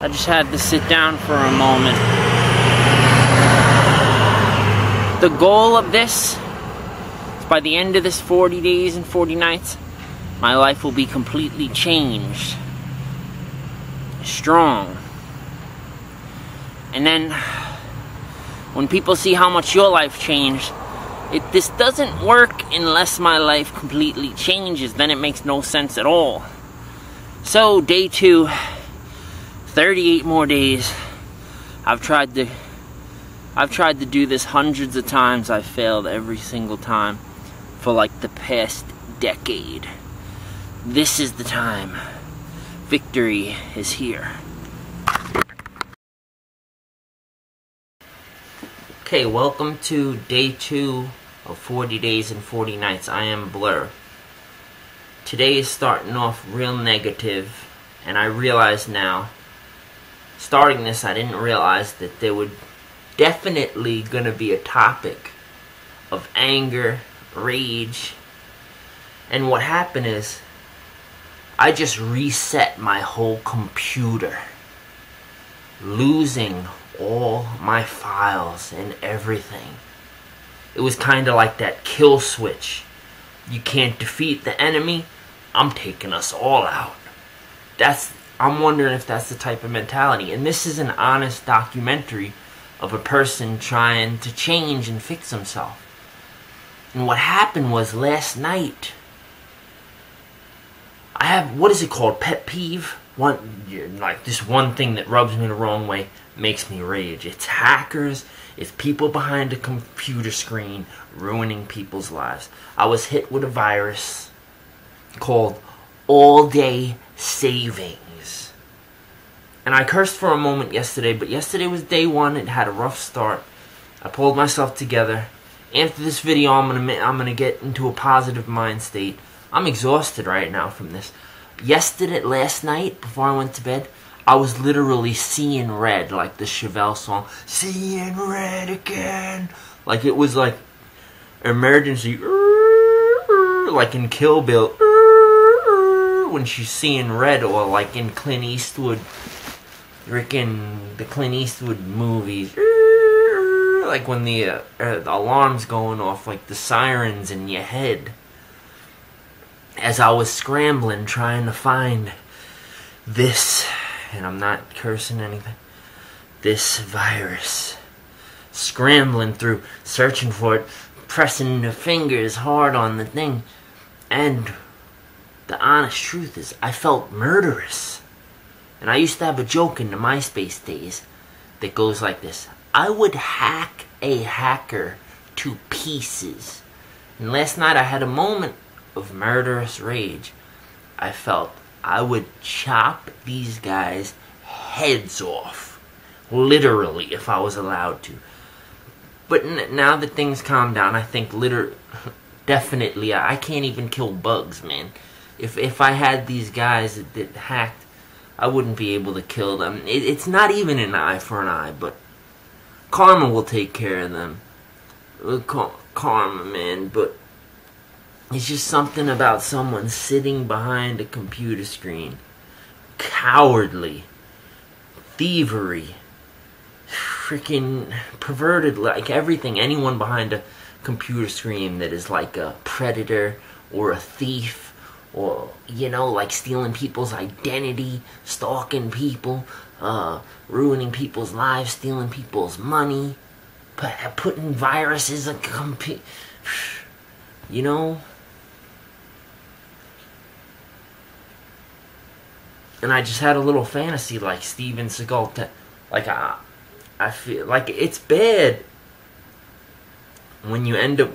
I just had to sit down for a moment. The goal of this is by the end of this 40 days and 40 nights, my life will be completely changed. Strong. And then, when people see how much your life changed, this doesn't work unless my life completely changes. Then it makes no sense at all. So, day 2, 38 more days. I've tried to do this hundreds of times. I've failed every single time for like the past decade. This is the time. Victory is here. Okay, welcome to day 2 of 40 days and 40 nights. I am Blur. Today is starting off real negative, and I realize now, starting this, I didn't realize that there would definitely gonna be a topic of anger, rage, and what happened is, I just reset my whole computer, losing all my files and everything. It was kind of like that kill switch. You can't defeat the enemy, I'm taking us all out. I'm wondering if that's the type of mentality. And this is an honest documentary of a person trying to change and fix himself. And what happened was last night, I have, what is it called, pet peeve? Like this one thing that rubs me the wrong way makes me rage. It's hackers, it's people behind a computer screen ruining people's lives. I was hit with a virus called all-day savings. And I cursed for a moment yesterday, but yesterday was day 1. It had a rough start. I pulled myself together. After this video, I'm gonna get into a positive mind state. I'm exhausted right now from this. Last night, before I went to bed, I was literally seeing red, like the Chevelle song, "Seeing red again." Like it was like emergency, like in Kill Bill, when she's seeing red, or like in Clint Eastwood, the Clint Eastwood movies, like when the alarm's going off, like the sirens in your head. As I was scrambling, trying to find this, and I'm not cursing anything, this virus. Scrambling through, searching for it, pressing the fingers hard on the thing. And the honest truth is, I felt murderous. And I used to have a joke in the MySpace days that goes like this: I would hack a hacker to pieces. And last night I had a moment of murderous rage. I felt I would chop these guys' heads off, literally, if I was allowed to. But now that things calm down, I think definitely, I can't even kill bugs, man. If I had these guys that hacked, I wouldn't be able to kill them. It's not even an eye for an eye, but karma will take care of them. Karma, man, but it's just something about someone sitting behind a computer screen. Cowardly. Thievery. Freaking perverted, like everything. Anyone behind a computer screen that is like a predator or a thief, or, you know, like stealing people's identity, stalking people, ruining people's lives, stealing people's money, putting viruses on you know. And I just had a little fantasy like Steven Seagal. I feel like it's bad when you end up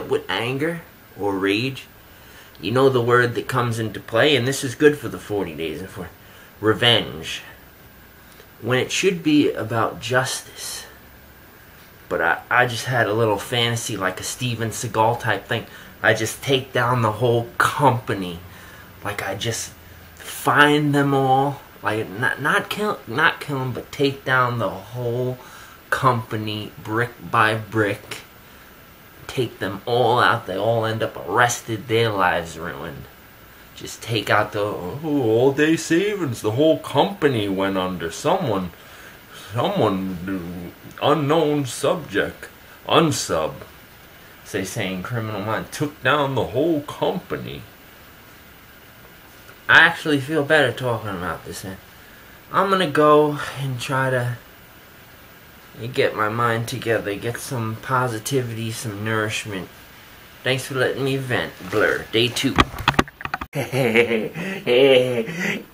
with anger or rage. You know the word that comes into play, and this is good for the 40 days and for revenge. When it should be about justice. But I just had a little fantasy like a Steven Seagal type thing. I just take down the whole company. Like I just find them all, like not kill them, but take down the whole company brick by brick. Take them all out. They all end up arrested. Their lives ruined. Just take out the all-day savings. The whole company went under. Someone, unknown subject, unsub. They saying Criminal Minds took down the whole company. I actually feel better talking about this. I'm gonna go and try to get my mind together, get some positivity, some nourishment. Thanks for letting me vent. Blur, day 2.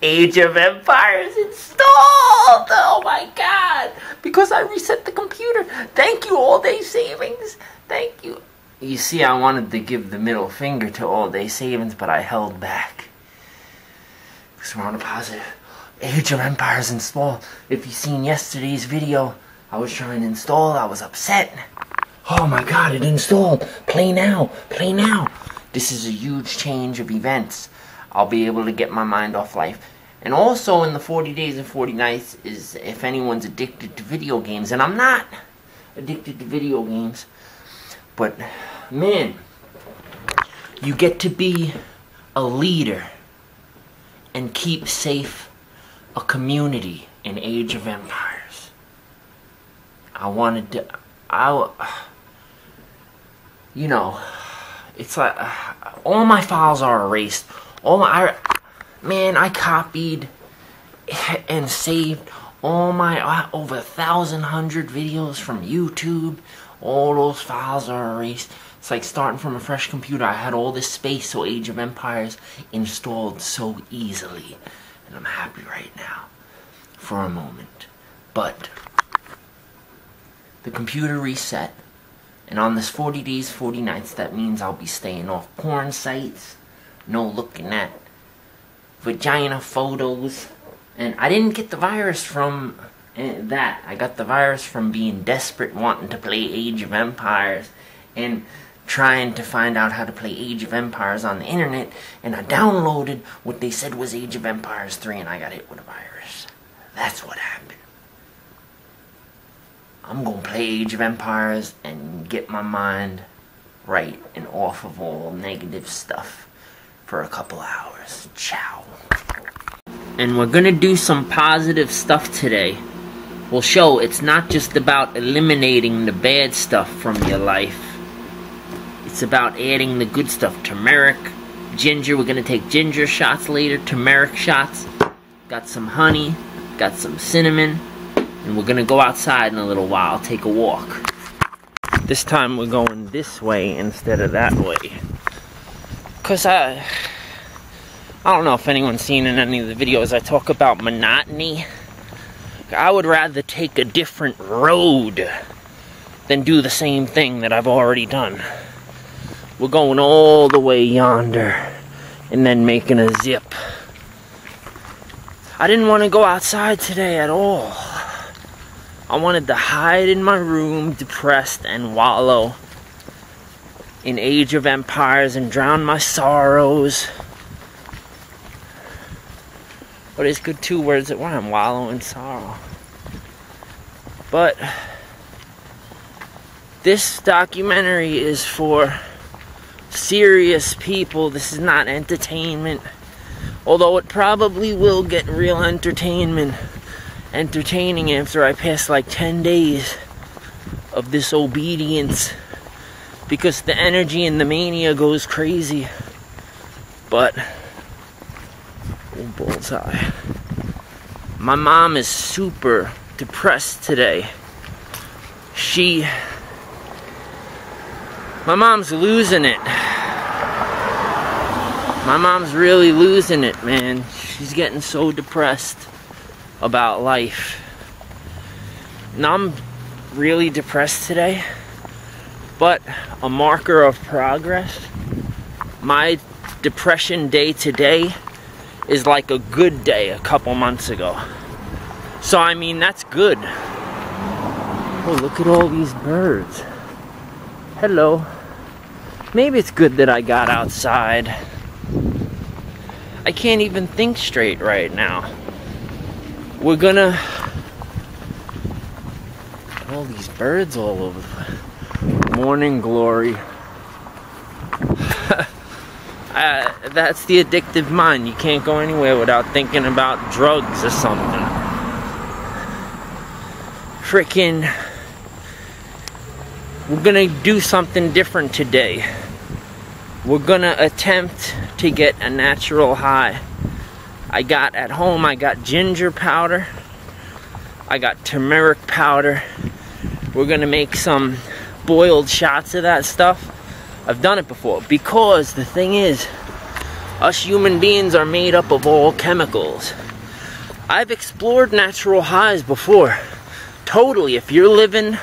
Age of Empires installed! Oh my god! Because I reset the computer. Thank you, All Day Savings. Thank you. You see, I wanted to give the middle finger to All Day Savings, but I held back. Because we're on a positive. Age of Empires installed. If you've seen yesterday's video, I was trying to install. I was upset. Oh my god, it installed. Play now. Play now. This is a huge change of events. I'll be able to get my mind off life. And also in the 40 days and 40 nights is if anyone's addicted to video games. And I'm not addicted to video games. But, man, you get to be a leader and keep safe a community in Age of Empires. I wanted to... you know... It's like, all my files are erased. Man, I copied and saved all my, over 1,100 videos from YouTube. All those files are erased. It's like starting from a fresh computer. I had all this space, so Age of Empires installed so easily. And I'm happy right now, for a moment. But, the computer reset. And on this 40 days, 40 nights, that means I'll be staying off porn sites, no looking at vagina photos. And I didn't get the virus from that. I got the virus from being desperate, wanting to play Age of Empires, and trying to find out how to play Age of Empires on the internet. And I downloaded what they said was Age of Empires 3, and I got hit with a virus. That's what happened. I'm gonna play Age of Empires and get my mind right and off of all negative stuff for a couple hours. Ciao. And we're gonna do some positive stuff today. We'll show it's not just about eliminating the bad stuff from your life. It's about adding the good stuff. Turmeric, ginger. We're gonna take ginger shots later. Turmeric shots. Got some honey. Got some cinnamon. And we're gonna go outside in a little while, take a walk. This time we're going this way instead of that way. Cause I don't know if anyone's seen in any of the videos I talk about monotony. I would rather take a different road than do the same thing that I've already done. We're going all the way yonder and then making a zip. I didn't want to go outside today at all. I wanted to hide in my room, depressed, and wallow in Age of Empires and drown my sorrows. But it's good 2 words that rhyme, wallow in sorrow. But this documentary is for serious people. This is not entertainment. Although it probably will get real entertaining after I pass like 10 days of this obedience, because the energy and the mania goes crazy. But oh, bullseye. My mom is super depressed today. My mom's losing it. My mom's really losing it, man. She's getting so depressed about life. And I'm really depressed today, but a marker of progress. My depression day today is like a good day a couple months ago. So I mean, that's good. Oh, look at all these birds. Hello. Maybe it's good that I got outside. I can't even think straight right now. We're gonna... all these birds all over. Morning glory. That's the addictive mind. You can't go anywhere without thinking about drugs or something. Freaking, we're gonna do something different today. We're gonna attempt to get a natural high. At home, I got ginger powder. I got turmeric powder. We're gonna make some boiled shots of that stuff. I've done it before, because the thing is, us human beings are made up of all chemicals. I've explored natural highs before. Totally, if you're living,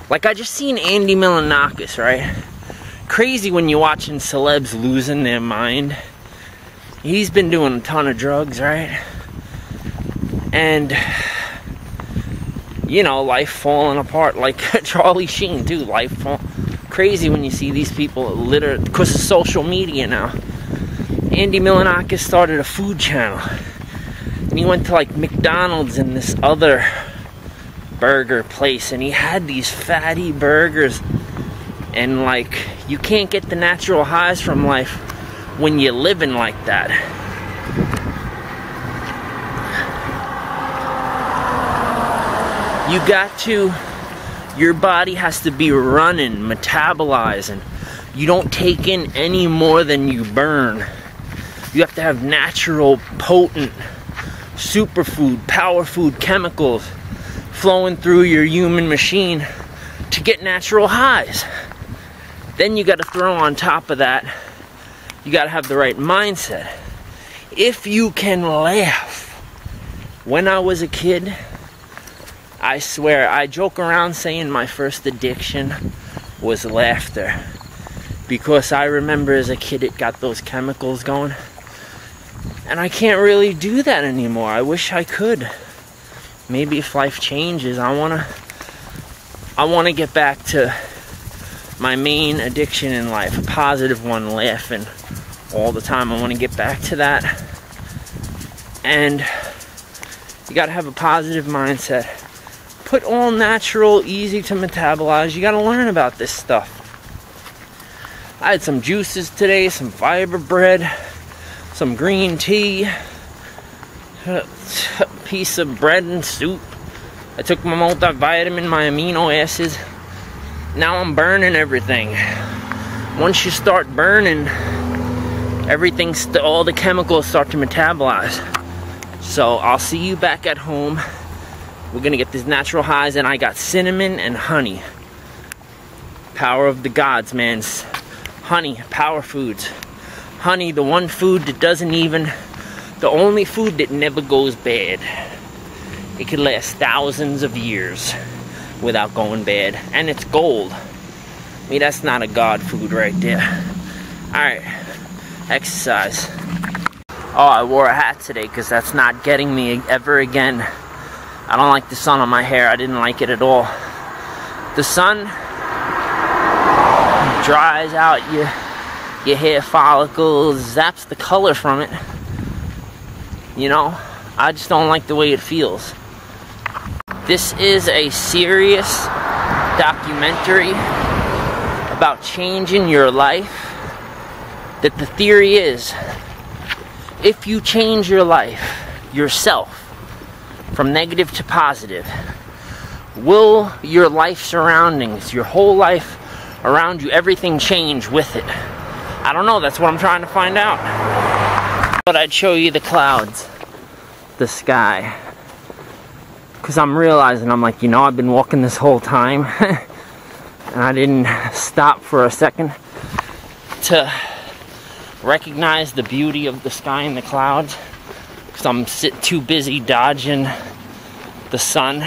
like I just seen Andy Milonakis, right? Crazy when you're watching celebs losing their mind. He's been doing a ton of drugs, right? And, you know, life falling apart, like Charlie Sheen too, crazy when you see these people littered because of social media now. Andy Milonakis started a food channel, and he went to like McDonald's and this other burger place, and he had these fatty burgers, and like, you can't get the natural highs from life when you're living like that. You got to, your body has to be running, metabolizing. You don't take in any more than you burn. You have to have natural, potent, superfood, power food chemicals flowing through your human machine to get natural highs. Then you got to throw on top of that, you got to have the right mindset. If you can laugh. When I was a kid, I swear, I joke around saying my first addiction was laughter. Because I remember as a kid it got those chemicals going. And I can't really do that anymore. I wish I could. Maybe if life changes, I wanna get back to my main addiction in life, a positive one, laughing all the time. I wanna get back to that. And you gotta have a positive mindset. Put all natural, easy to metabolize. You gotta learn about this stuff. I had some juices today, some fiber bread, some green tea, a piece of bread and soup. I took my multivitamin, my amino acids. Now I'm burning everything. Once you start burning, all the chemicals start to metabolize. So I'll see you back at home. We're gonna get these natural highs, and I got cinnamon and honey. Power of the gods, man. Honey, power foods. Honey, the one food that the only food that never goes bad. It can last thousands of years without going bad. And it's gold. I mean, that's not a god food right there. Alright, exercise. Oh, I wore a hat today because that's not getting me ever again. I don't like the sun on my hair. I didn't like it at all. The sun dries out your hair follicles, zaps the color from it. You know, I just don't like the way it feels. This is a serious documentary about changing your life. That the theory is, if you change your life, yourself, from negative to positive, will your life surroundings, your whole life around you, everything change with it? I don't know, that's what I'm trying to find out. But I'd show you the clouds, the sky. Because I'm realizing, I'm like, you know, I've been walking this whole time and I didn't stop for a second to recognize the beauty of the sky and the clouds. Because I'm too busy dodging the sun.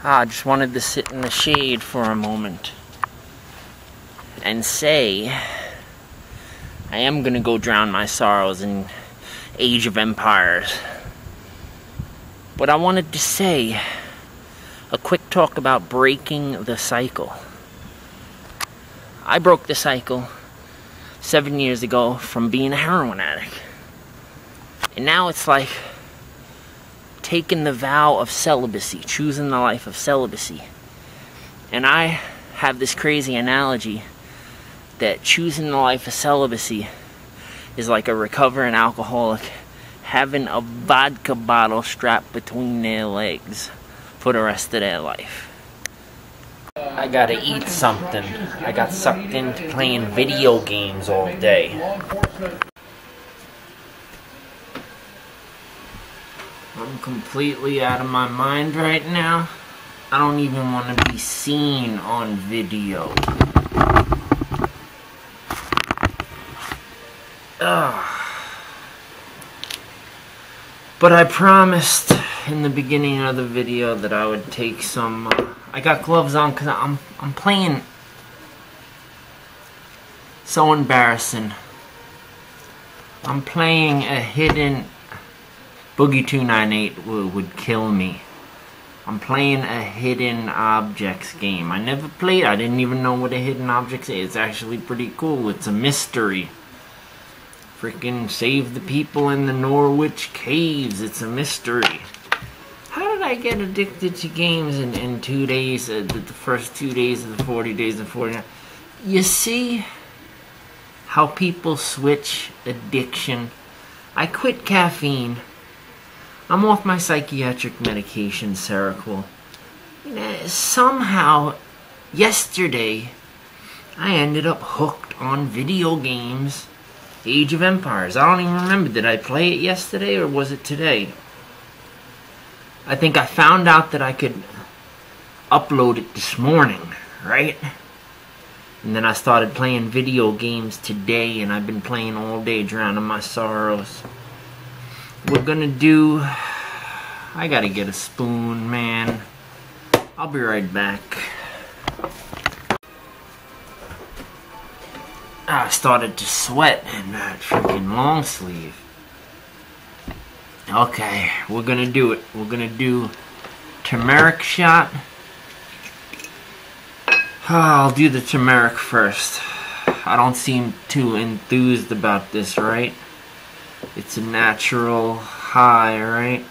I just wanted to sit in the shade for a moment and say, I am gonna go drown my sorrows in Age of Empires. But I wanted to say a quick talk about breaking the cycle. I broke the cycle 7 years ago from being a heroin addict. And now it's like taking the vow of celibacy, choosing the life of celibacy. And I have this crazy analogy that choosing the life of celibacy is like a recovering alcoholic having a vodka bottle strapped between their legs for the rest of their life. I gotta eat something. I got sucked into playing video games all day. I'm completely out of my mind right now. I don't even want to be seen on video. But I promised in the beginning of the video that I would take some... I got gloves on because I'm playing... So embarrassing. I'm playing a hidden... Boogie 298 would kill me. I'm playing a hidden objects game. I never played. I didn't even know what a hidden objects is. It's actually pretty cool. It's a mystery. Freaking save the people in the Norwich caves. It's a mystery. How did I get addicted to games in 2 days? The first 2 days of the 40 days of 49. You see how people switch addiction. I quit caffeine. I'm off my psychiatric medication, Seroquel. Somehow, yesterday, I ended up hooked on video games. Age of Empires. I don't even remember. Did I play it yesterday or was it today? I think I found out that I could upload it this morning, right? And then I started playing video games today, and I've been playing all day, drowning my sorrows. We're gonna do... I gotta get a spoon, man. I'll be right back. I started to sweat in that freaking long sleeve. Okay, we're gonna do it. We're gonna do turmeric shot. I'll do the turmeric first. I don't seem too enthused about this, right? It's a natural high, right?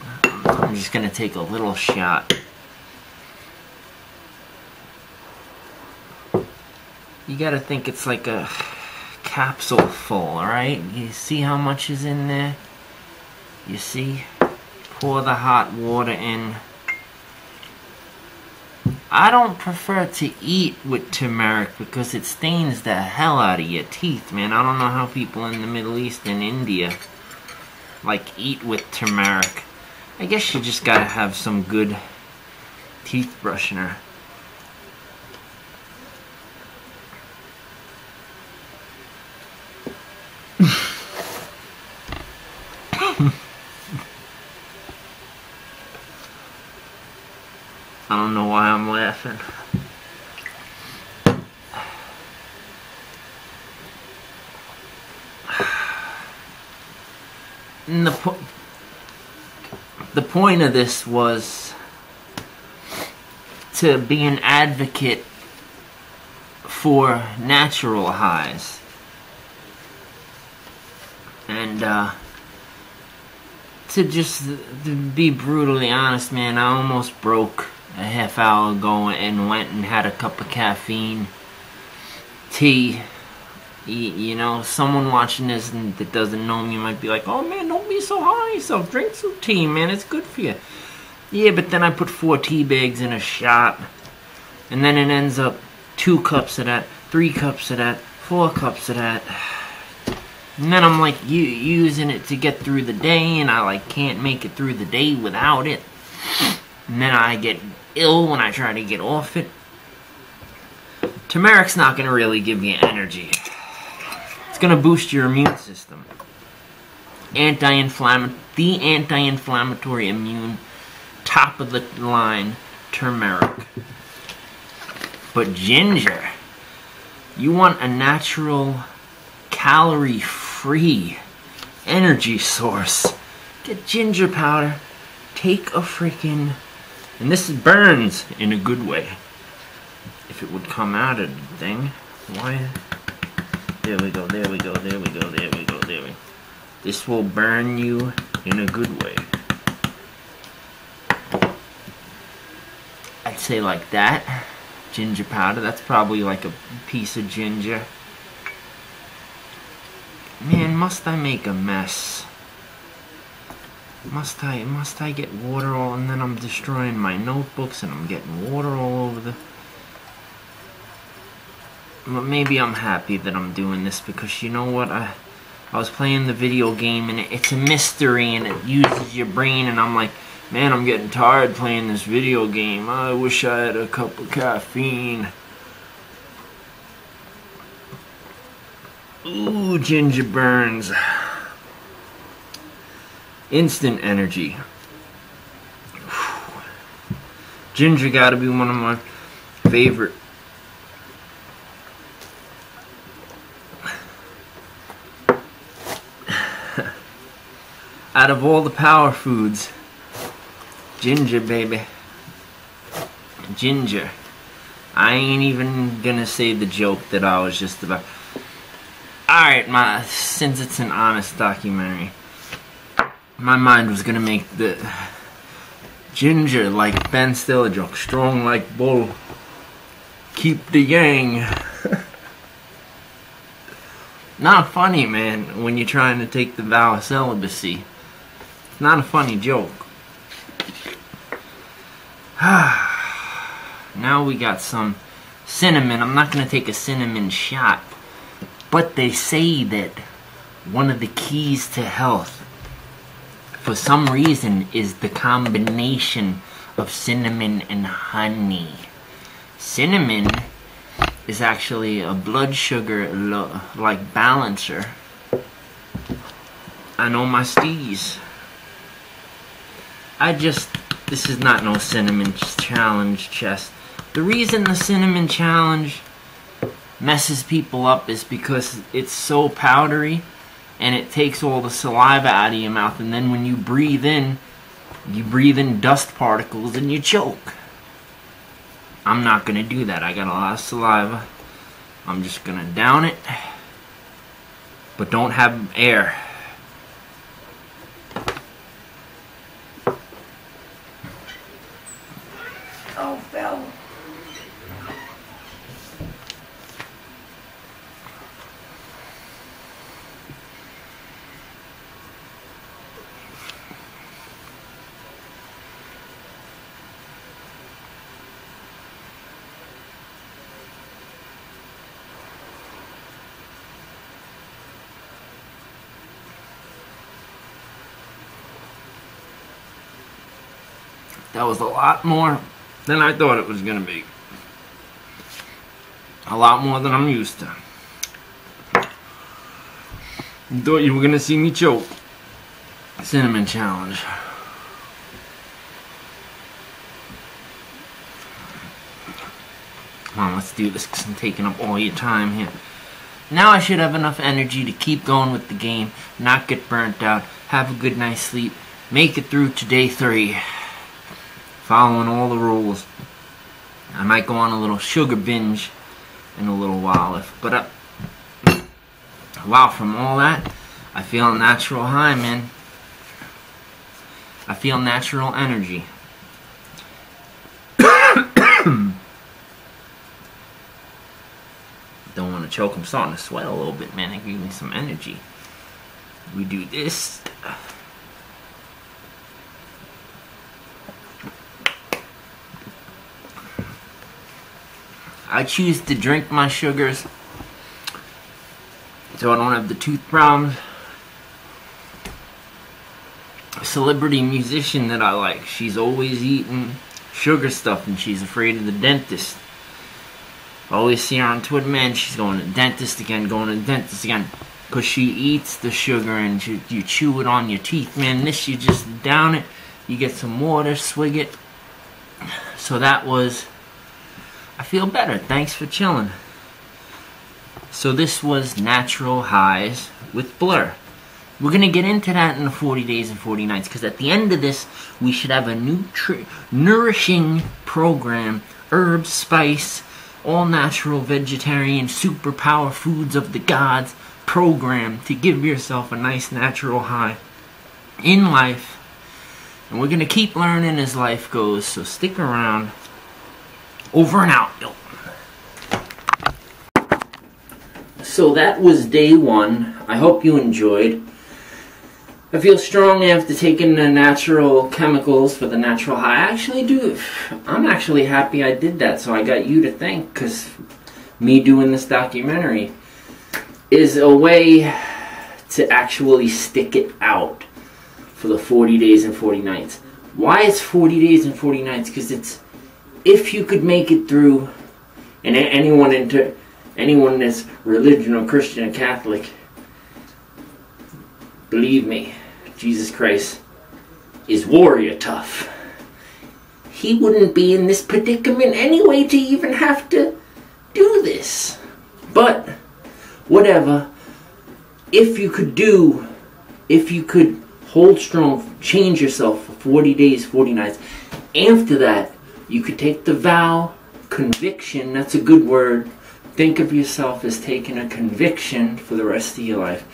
I'm just gonna take a little shot. You gotta think it's like a capsule full, alright? You see how much is in there? You see? Pour the hot water in. I don't prefer to eat with turmeric because it stains the hell out of your teeth, man. I don't know how people in the Middle East and India like eat with turmeric. I guess you just gotta have some good teeth brushing. I don't know why I'm laughing. And the point of this was to be an advocate for natural highs. And to just be brutally honest, man, I almost broke a half hour ago and went and had a cup of caffeine tea. You know, someone watching this and that doesn't know me might be like, oh man, don't be so hard on yourself. Drink some tea, man. It's good for you. Yeah, but then I put 4 tea bags in a shot. And then it ends up 2 cups of that, 3 cups of that, 4 cups of that. And then I'm like using it to get through the day, and I like can't make it through the day without it. And then I get ill when I try to get off it. Turmeric's not going to really give you energy. It's going to boost your immune system. The anti-inflammatory immune, top of the line, turmeric. But ginger, you want a natural, calorie-free energy source. Get ginger powder. Take a freaking... And this burns in a good way. If it would come out of the thing. Why? There we go, there we go, there we go, there we go, there we go. This will burn you in a good way. I'd say like that. Ginger powder, that's probably like a piece of ginger. Man, must I make a mess? Must I get water all, and then I'm destroying my notebooks and I'm getting water all over the... But maybe I'm happy that I'm doing this, because you know what? I was playing the video game and it's a mystery and it uses your brain, and I'm like, man, I'm getting tired playing this video game. I wish I had a cup of caffeine. Ooh, ginger burns. Instant energy. Ginger gotta be one of my favorite. Out of all the power foods, ginger, baby. Ginger. I ain't even gonna say the joke that I was just about. Alright, since it's an honest documentary, my mind was gonna make the ginger like Ben Stiller joke. Strong like bull. Keep the yang. Not funny, man, when you're trying to take the vow of celibacy. It's not a funny joke. Now we got some cinnamon. I'm not gonna take a cinnamon shot, but they say that one of the keys to health, for some reason, is the combination of cinnamon and honey. Cinnamon is actually a blood sugar like balancer. I know my steez. This is not no cinnamon challenge chest. The reason the cinnamon challenge messes people up is because it's so powdery and it takes all the saliva out of your mouth, and then when you breathe in dust particles and you choke. I'm not gonna do that. I got a lot of saliva. I'm just gonna down it, but don't have air. Oh, fell. That was a lot more than I thought it was going to be. A lot more than I'm used to. You thought you were going to see me choke. Cinnamon challenge. Come on, let's do this, because I'm taking up all your time here. Now I should have enough energy to keep going with the game, not get burnt out, have a good night's sleep, make it through to day 3. Following all the rules. I might go on a little sugar binge in a little while. Wow, from all that, I feel a natural high, man. I feel natural energy. Don't want to choke. I'm starting to sweat a little bit, man. It gives me some energy. We do this. I choose to drink my sugars so I don't have the tooth problems. A celebrity musician that I like, she's always eating sugar stuff and she's afraid of the dentist. I always see her on Twitter, man, she's going to the dentist again, because she eats the sugar and you chew it on your teeth, man. This, you just down it, you get some water, swig it. So that was... I feel better. Thanks for chilling. So this was Natural Highs with Blur. We're going to get into that in the 40 days and 40 nights, because at the end of this, we should have a nourishing program. Herbs, spice, all natural, vegetarian, superpower foods of the gods program to give yourself a nice natural high in life. And we're going to keep learning as life goes, so stick around. Over and out. So that was day 1. I hope you enjoyed. I feel strong after taking the natural chemicals for the natural high. I actually do. I'm actually happy I did that, so I got you to thank, because me doing this documentary is a way to actually stick it out for the 40 days and 40 nights. Why it's 40 days and 40 nights? Because it's, if you could make it through, and anyone that's religion or Christian or Catholic, believe me, Jesus Christ is warrior tough. He wouldn't be in this predicament anyway to even have to do this. But whatever, if you could hold strong, change yourself for 40 days, 40 nights. After that, you could take the vow, conviction, that's a good word. Think of yourself as taking a conviction for the rest of your life.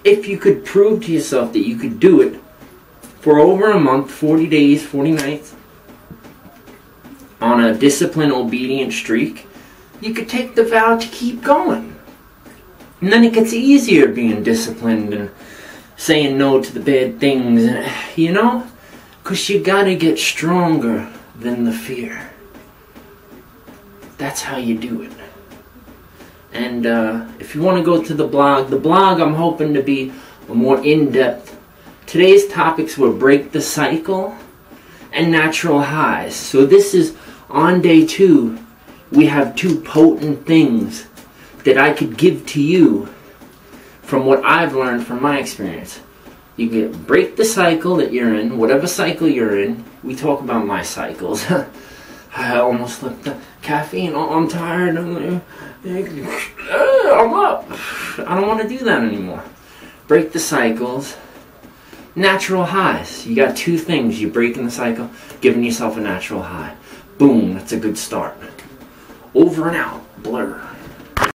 If you could prove to yourself that you could do it for over a month, 40 days, 40 nights, on a disciplined, obedient streak, you could take the vow to keep going. And then it gets easier being disciplined and saying no to the bad things, you know? Because you gotta get stronger than the fear. That's how you do it. And if you want to go to the blog I'm hoping to be more in-depth. Today's topics were break the cycle and natural highs. So this is on day 2. We have 2 potent things that I could give to you from what I've learned from my experience. You can break the cycle that you're in, whatever cycle you're in. We talk about my cycles. I almost slipped the caffeine. Oh, I'm tired. I'm up. I don't want to do that anymore. Break the cycles. Natural highs. You got 2 things. You're breaking the cycle, giving yourself a natural high. Boom, that's a good start. Over and out. Blur.